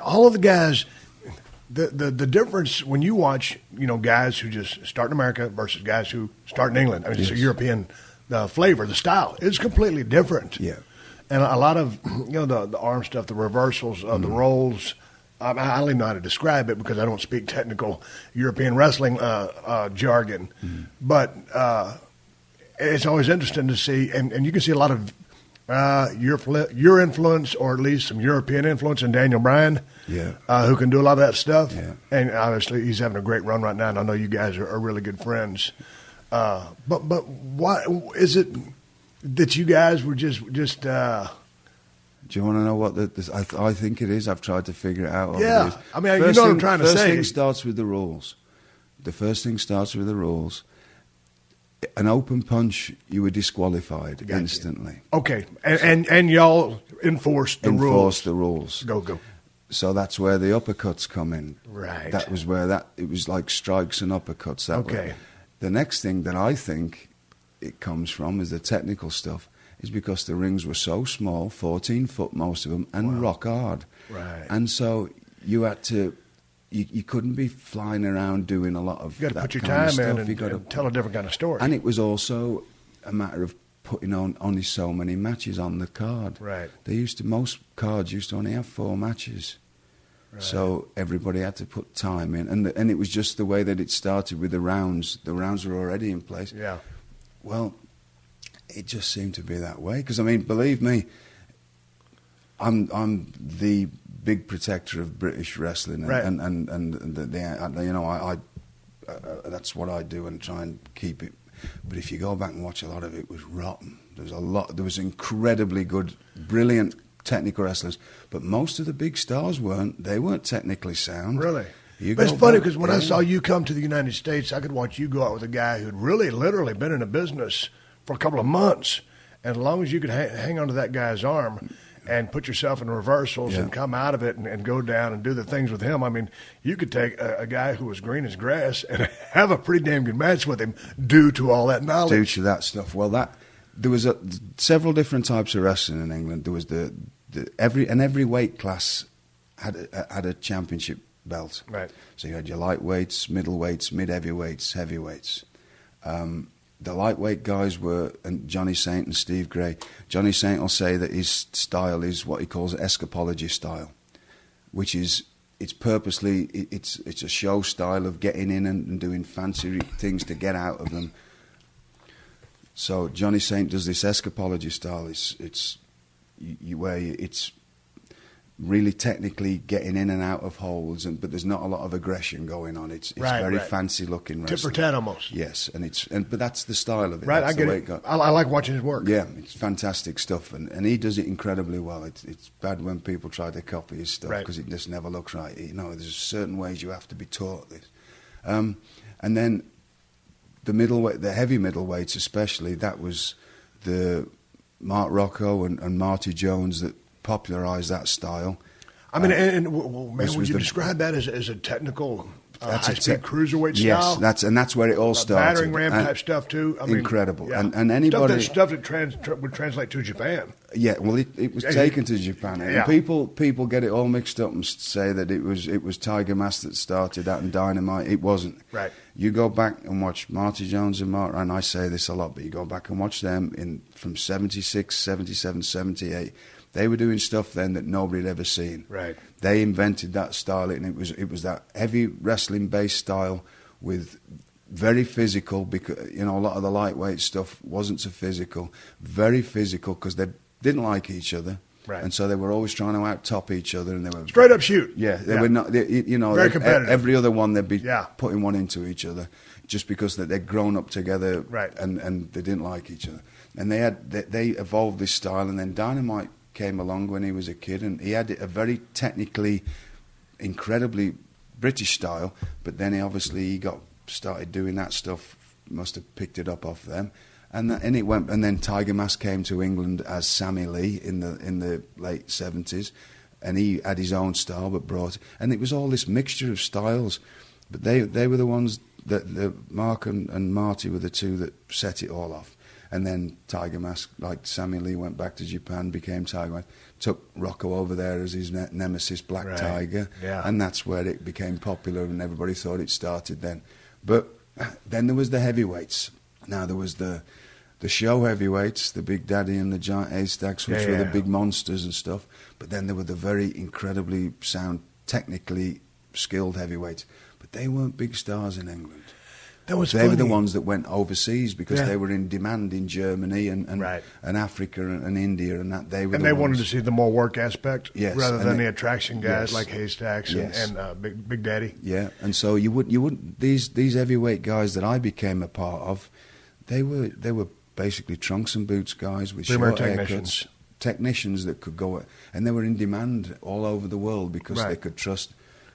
all of the guys, the difference when you watch, guys who just start in America versus guys who start in England. I mean, it's a European flavor, the style is completely different. Yeah. And a lot of, the arm stuff, the reversals of the rolls. I don't even know how to describe it because I don't speak technical European wrestling jargon. But it's always interesting to see, and you can see a lot of your influence, or at least some European influence in Daniel Bryan, who can do a lot of that stuff. Yeah. And obviously he's having a great run right now, and I know you guys are really good friends. But why is it that you guys were just do you want to know what I think it is? I've tried to figure it out. Yeah, I mean, you know what I'm trying to say. First thing starts with the rules. The first thing starts with the rules. An open punch, you were disqualified instantly. Okay, and y'all enforced the rules. Enforced the rules. Go. So that's where the uppercuts come in. Right. That was where it was like strikes and uppercuts. That way. The next thing that I think it comes from is the technical stuff. Is because the rings were so small, 14 foot most of them, and rock hard. Right. And so you had to, you couldn't be flying around doing a lot of that. You got to put your time in and and tell a different kind of story. And it was also a matter of putting on only so many matches on the card. Right. Most cards used to only have 4 matches. Right. So everybody had to put time in. And it was just the way that it started with the rounds. The rounds were already in place. Yeah. Well, it just seemed to be that way. Because, I mean, believe me, I'm the big protector of British wrestling. That's what I do and try and keep it. But if you go back and watch a lot of it, was rotten. There was incredibly good, brilliant technical wrestlers. But most of the big stars weren't technically sound. Really? But it's funny because when I saw you come to the United States, I could watch you go out with a guy who'd really literally been in a business for a couple of months. And as long as you could hang onto that guy's arm and put yourself in reversals and come out of it and go down and do the things with him, I mean, you could take a guy who was green as grass and have a pretty damn good match with him due to all that knowledge. Due to that stuff. Well, there was several different types of wrestling in England. There was every weight class had a championship belt. Right. So you had your lightweights, middleweights, mid-heavyweights, heavyweights. The lightweight guys were Johnny Saint and Steve Gray. Johnny Saint will say that his style is what he calls escapology style, which is it's a show style of getting in and doing fancy things to get out of them. So Johnny Saint does this escapology style. It's really technically getting in and out of holds, but there's not a lot of aggression going on. It's very fancy looking wrestling. Tit for tat almost. Yes, but that's the style of it. Right, that's I get it. I like watching his work. Yeah, it's fantastic stuff, and he does it incredibly well. It's bad when people try to copy his stuff because it just never looks right. There's certain ways you have to be taught this. And then the heavy middleweights especially, that was the Mark Rocco and Marty Jones that popularised that style. I mean, would you describe that as a technical high-speed cruiserweight style? Yes, that's where it all started. Battering ram type stuff too. I mean, incredible, yeah. and anybody stuff that would translate to Japan. Yeah, well, it was taken to Japan, and people get it all mixed up and say that it was Tiger Mask that started that and Dynamite. It wasn't. Right. You go back and watch Marty Jones and Mark, and I say this a lot, but you go back and watch them from 76, 77, 78. They were doing stuff then that nobody had ever seen. Right. They invented that style, and it was that heavy wrestling-based style with very physical, because a lot of the lightweight stuff wasn't so physical. Very physical because they didn't like each other. Right. And so they were always trying to out-top each other, and they were straight up shoot. Yeah, they were not. Very competitive. Every other one they'd be putting one into each other, just because they'd grown up together, right. and they didn't like each other. And they evolved this style, and then Dynamite came along when he was a kid, and he had a very technically, incredibly British style. But then he started doing that stuff. Must have picked it up off them. And it went, and then Tiger Mask came to England as Sammy Lee in the late 70s, and he had his own style, but and it was all this mixture of styles. But they were the ones that Mark and Marty were the two that set it all off. And then Tiger Mask, like Sammy Lee, went back to Japan, became Tiger Mask, took Rocco over there as his nemesis, Black Tiger, and that's where it became popular, and everybody thought it started then. But then there was the heavyweights. Now there was the show heavyweights, the Big Daddy and the Giant Haystacks, which were the big monsters and stuff. But then there were the very incredibly sound, technically skilled heavyweights. But they weren't big stars in England. They were the ones that went overseas because they were in demand in Germany and Africa and India, and that they were. And they wanted to see the more work aspect rather than the attraction guys like Haystacks and Big Daddy. Yeah, and so you wouldn't these heavyweight guys that I became a part of, they were basically trunks and boots guys with short haircuts, technicians that could go, and they were in demand all over the world because they could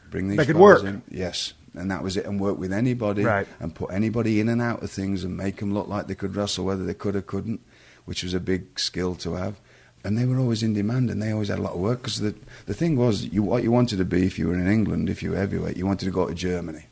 bring these guys in. Yes. And that was it, and work with anybody and put anybody in and out of things and make them look like they could wrestle, whether they could or couldn't, which was a big skill to have. And they were always in demand, and they always had a lot of work, because the thing was, what you wanted to be if you were in England, if you were heavyweight, you wanted to go to Germany.